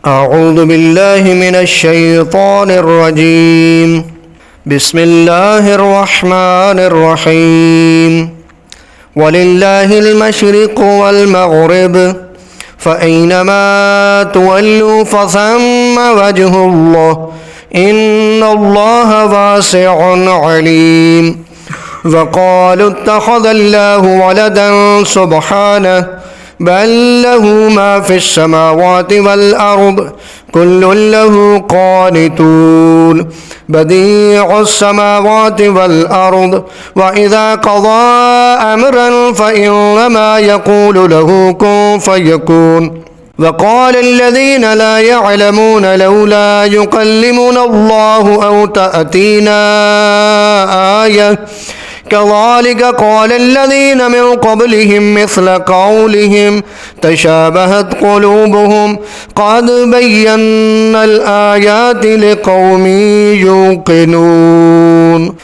أعوذ بالله من الشيطان الرجيم بسم الله الرحمن الرحيم ولله المشرق والمغرب فأينما تولوا فثم وجه الله إن الله واسع عليم وقالوا اتخذ الله ولدا سبحانه بل له ما في السماوات والأرض كل له قانتون بديع السماوات والأرض وإذا قضى أمرا فإنما يقول له كن فيكون وقال الذين لا يعلمون لولا يكلمنا الله أو تأتينا آية كذلك قال الذين من قبلهم مثل قولهم تشابهت قلوبهم قد بينا الآيات لقوم يوقنون